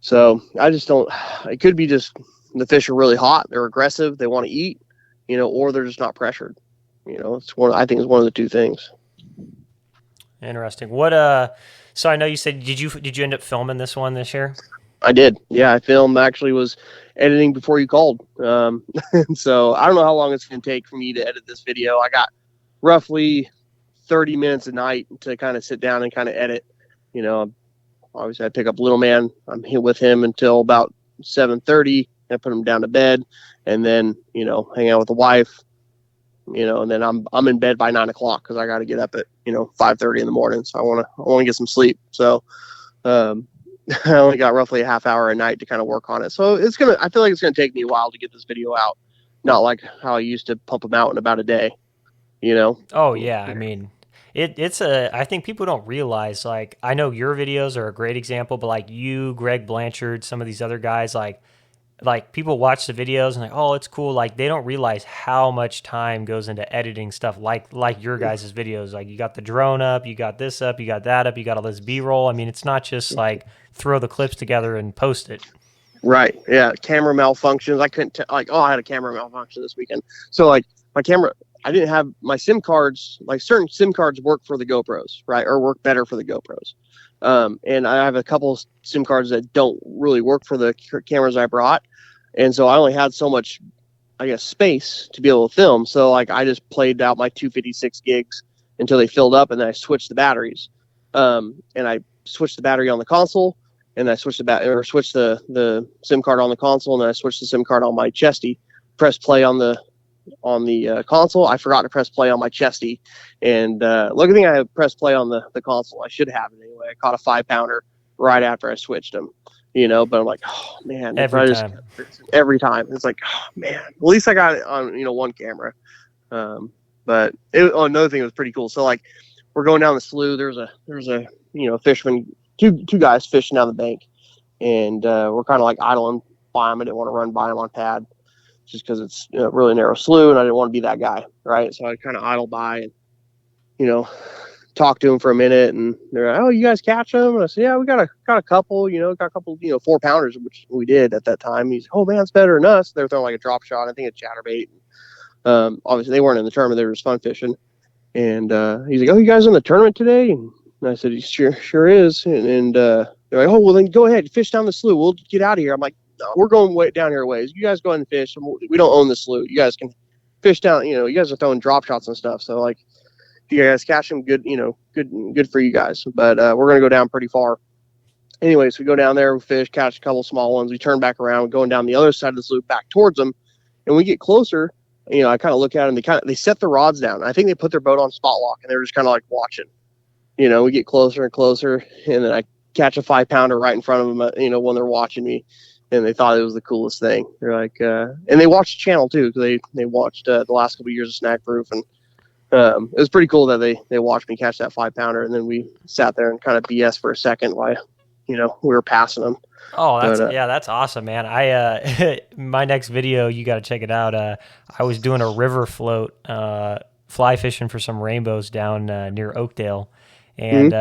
So I just don't. It could be just the fish are really hot, they're aggressive, they want to eat, or they're just not pressured. It's one. I think it's one of the two things. Interesting. What? So I know you said did you end up filming this one this year? I did. Yeah, I filmed. Actually, was editing before you called. So I don't know how long it's going to take for me to edit this video. I got roughly 30 minutes a night to kind of sit down and kind of edit. Obviously I pick up little man. I'm here with him until about 7:30. I put him down to bed, and then hang out with the wife. And then I'm in bed by 9 o'clock because I got to get up at 5:30 in the morning. So I want to get some sleep. So. I only got roughly a half hour a night to kind of work on it. So I feel like it's going to take me a while to get this video out. Not like how I used to pump them out in about a day, Oh yeah. I mean, I think people don't realize, like, I know your videos are a great example, but like you, Greg Blanchard, some of these other guys, like people watch the videos and like, oh, it's cool. Like they don't realize how much time goes into editing stuff like your guys' videos. Like you got the drone up, you got this up, you got that up, you got all this B-roll. I mean, it's not just like throw the clips together and post it. Right. Yeah. Camera malfunctions. I couldn't I had a camera malfunction this weekend. So like my camera, I didn't have my SIM cards, like certain SIM cards work for the GoPros, right? Or work better for the GoPros. And I have a couple SIM cards that don't really work for the cameras I brought. And so I only had so much, I guess, space to be able to film. So like I just played out my 256 gigs until they filled up, and then I switched the batteries. And I switched the battery on the console, and I switched the SIM card on the console, and then I switched the SIM card on my chesty. Press play on the console. I forgot to press play on my chesty, and lucky thing I pressed play on the console. I should have it anyway. I caught a 5-pounder right after I switched them, but I'm like, oh man, Every time. It's like, oh man, at least I got it on one camera. But another thing that was pretty cool. So like we're going down the slough. There's a fisherman, two guys fishing down the bank, and we're kind of like idling by them. I didn't want to run by them on pad just because it's a really narrow slough, and I didn't want to be that guy, right? So I kind of idle by and talk to them for a minute, and they're like, "Oh, you guys catch them?" And I said, "Yeah, we got a couple, got a couple, 4-pounders, which we did at that time." He's, "Oh man, it's better than us." They're throwing like a drop shot. I think it's chatterbait. Obviously they weren't in the tournament; they were just fun fishing. And he's like, "Oh, you guys in the tournament today?" And I said, "Sure is." And they're like, "Oh, well then go ahead, fish down the slough. We'll get out of here." I'm like, "No, we're going way down here a ways. You guys go ahead and fish. We don't own the slough. You guys can fish down. You guys are throwing drop shots and stuff. So like, if you guys catch them, good. Good for you guys. But we're gonna go down pretty far." Anyways, we go down there, we fish, catch a couple small ones. We turn back around, going down the other side of the slough back towards them, and we get closer. I kind of look at them. They set the rods down. I think they put their boat on spot lock, and they're just kind of like watching. We get closer and closer, and then I catch a 5-pounder right in front of them. When they're watching me, and they thought it was the coolest thing. They're like, and they watched the channel too, because they watched the last couple of years of Snag Proof, and it was pretty cool that they watched me catch that 5-pounder, and then we sat there and kind of BS for a second while we were passing them. Oh, that's awesome, man. I my next video, you got to check it out. I was doing a river float, fly fishing for some rainbows down near Oakdale, and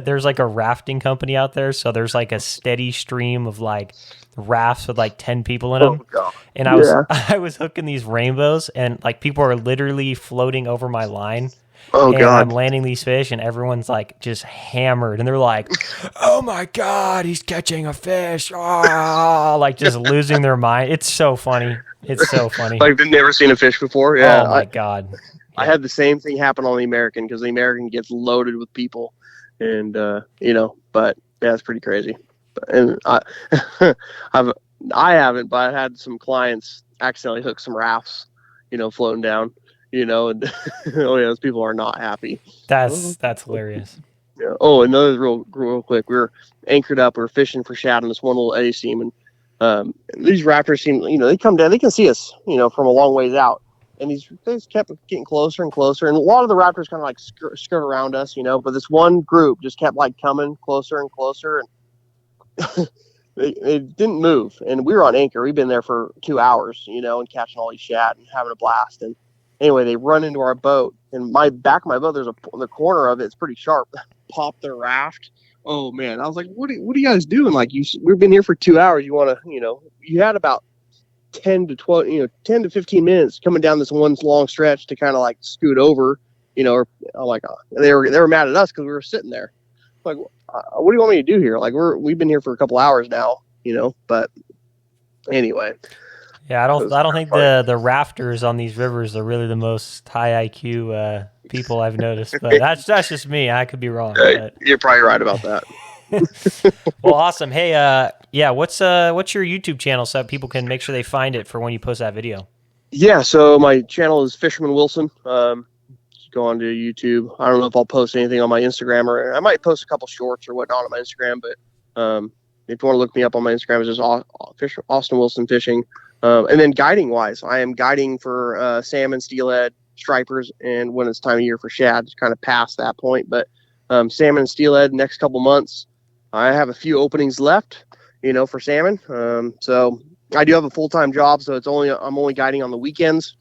there's like a rafting company out there, so there's like a steady stream of like rafts with like 10 people in them. God. And I was hooking these rainbows, and like people are literally floating over my line. Oh, and God. I'm landing these fish, and everyone's like just hammered, and they're like, "Oh my God, he's catching a fish!" Like just losing their mind. It's so funny. It's so funny. Like they've never seen a fish before. Yeah. Oh my God. I had the same thing happen on the American, because the American gets loaded with people, and but yeah, it's pretty crazy. And I haven't, but I had some clients accidentally hook some rafts, floating down. And oh yeah, those people are not happy. That's hilarious. Yeah. Oh, another real quick. We were anchored up. We were fishing for shad in this one little eddy seam, and these raptors seem, they come down. They can see us, from a long ways out, and they kept getting closer and closer. And a lot of the raptors kind of like skirt around us, but this one group just kept like coming closer and closer, and they didn't move. And we were on anchor. We've been there for 2 hours, and catching all these shad and having a blast. And anyway, they run into our boat, and back of my boat, there's the corner of it's pretty sharp. Pop their raft. Oh man, I was like, what are you guys doing? Like, we've been here for 2 hours. You want to, you had about 10 to 15 minutes coming down this one long stretch to kind of like scoot over, or like they were mad at us because we were sitting there. Like, what do you want me to do here? Like, we've been here for a couple hours now, but anyway. Yeah, I don't think the rafters on these rivers are really the most high IQ people I've noticed, but that's just me. I could be wrong. But. You're probably right about that. Well, awesome. Hey, what's your YouTube channel so that people can make sure they find it for when you post that video? Yeah, so my channel is Fisherman Wilson. Go on to YouTube. I don't know if I'll post anything on my Instagram, or I might post a couple shorts or whatnot on my Instagram, but if you want to look me up on my Instagram, it's just Austin Wilson Fishing. And then guiding wise, I am guiding for salmon, steelhead, stripers, and when it's time of year for shad, it's kind of past that point. But salmon and steelhead next couple months, I have a few openings left, for salmon. So I do have a full-time job, so I'm only guiding on the weekends,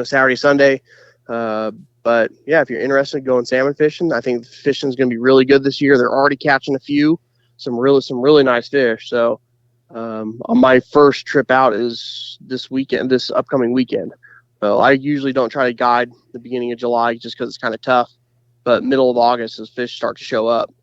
Saturday, Sunday. But yeah, if you're interested in going salmon fishing, I think fishing is going to be really good this year. They're already catching some really nice fish. So. My first trip out is this upcoming weekend. So I usually don't try to guide the beginning of July just because it's kind of tough. But middle of August, as fish start to show up.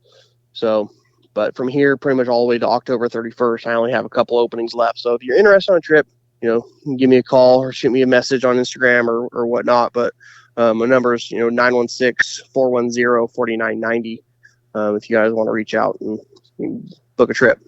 So, but from here, pretty much all the way to October 31st, I only have a couple openings left. So if you're interested on a trip, give me a call or shoot me a message on Instagram or whatnot. But my number is 916-410-4990. If you guys want to reach out and book a trip.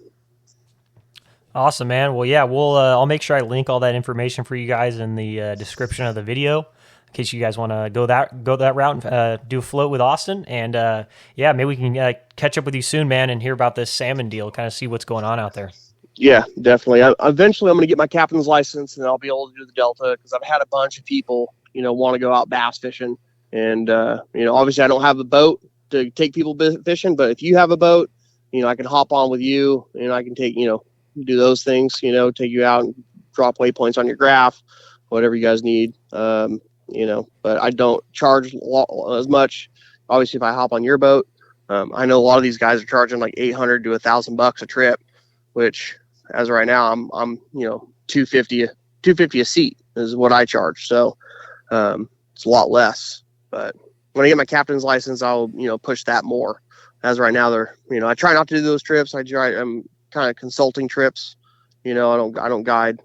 Awesome, man. Well, yeah, I'll make sure I link all that information for you guys in the description of the video, in case you guys want to go that route and do a float with Austin. And yeah, maybe we can catch up with you soon, man, and hear about this salmon deal, kind of see what's going on out there. Yeah, definitely. Eventually, I'm going to get my captain's license, and I'll be able to do the Delta, because I've had a bunch of people, want to go out bass fishing, and obviously I don't have a boat to take people fishing, but if you have a boat, I can hop on with you, and I can take do those things, take you out and drop waypoints on your graph, whatever you guys need. But I don't charge as much. Obviously, if I hop on your boat, I know a lot of these guys are charging like $800 to $1,000 a trip, which as of right now, I'm $250 a seat is what I charge. So it's a lot less. But when I get my captain's license, I'll push that more. As of right now, I try not to do those trips. I'm kind of consulting trips. I don't guide.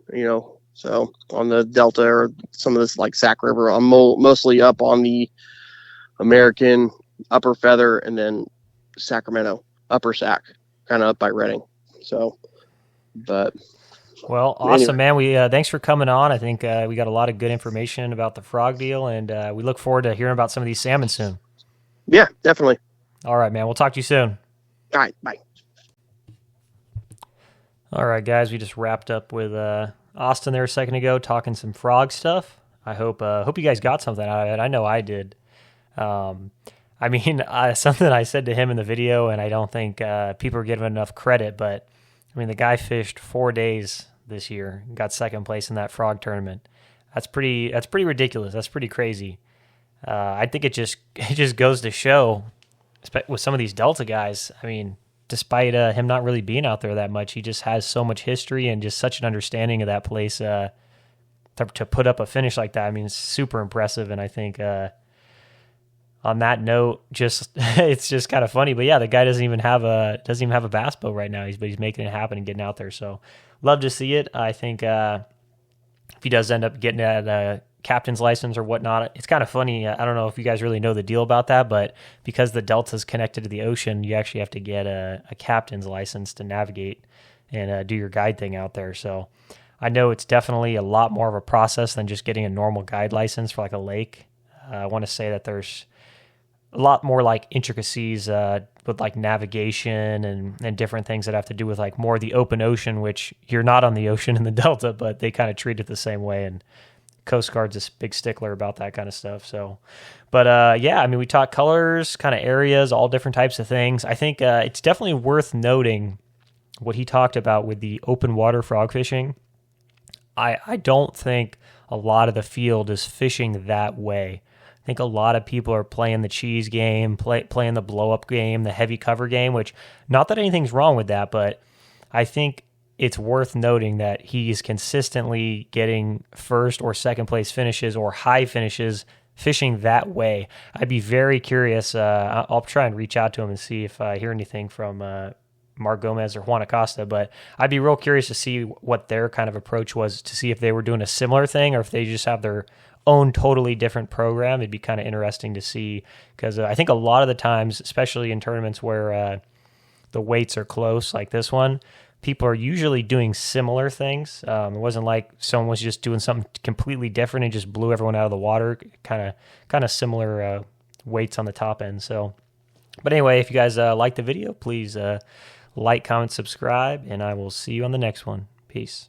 So on the Delta or some of this like Sac River, I'm mostly up on the American, Upper Feather, and then Sacramento, Upper Sac, kind of up by Redding. So, but well, awesome, anyway. Man. We thanks for coming on. I think we got a lot of good information about the frog deal, and we look forward to hearing about some of these salmon soon. Yeah, definitely. All right, man. We'll talk to you soon. All right, bye. All right, guys. We just wrapped up with Austin there a second ago, talking some frog stuff. I hope you guys got something out of it. I know I did. Something I said to him in the video, and I don't think people are giving enough credit, but the guy fished 4 days this year, got second place in that frog tournament. That's pretty ridiculous. That's pretty crazy. I think it just goes to show, with some of these Delta guys, despite him not really being out there that much, he just has so much history and just such an understanding of that place to put up a finish like that. It's super impressive, and I think on that note, it's just kind of funny. But yeah, the guy doesn't even have a bass boat right now. He's making it happen and getting out there. So love to see it. I think if he does end up getting a captain's license or whatnot, it's kind of funny. I don't know if you guys really know the deal about that, but because the Delta's connected to the ocean, you actually have to get a captain's license to navigate and do your guide thing out there. So I know it's definitely a lot more of a process than just getting a normal guide license for like a lake. I want to say that there's a lot more like intricacies with like navigation and different things that have to do with like more the open ocean, which you're not on the ocean in the Delta, but they kind of treat it the same way. And Coast Guard's a big stickler about that kind of stuff. So, but yeah, we talk colors, kind of areas, all different types of things. I think it's definitely worth noting what he talked about with the open water frog fishing. I don't think a lot of the field is fishing that way. I think a lot of people are playing the cheese game, playing the blow-up game, the heavy cover game, which, not that anything's wrong with that, but I think it's worth noting that he's consistently getting first or second place finishes or high finishes fishing that way. I'd be very curious. I'll try and reach out to him and see if I hear anything from Mark Gomez or Juan Acosta, but I'd be real curious to see what their kind of approach was, to see if they were doing a similar thing or if they just have their own totally different program. It'd be kind of interesting to see, because I think a lot of the times, especially in tournaments where the weights are close like this one, people are usually doing similar things. It wasn't like someone was just doing something completely different and just blew everyone out of the water. Kind of similar weights on the top end. So, but anyway, if you guys like the video, please like, comment, subscribe, and I will see you on the next one. Peace.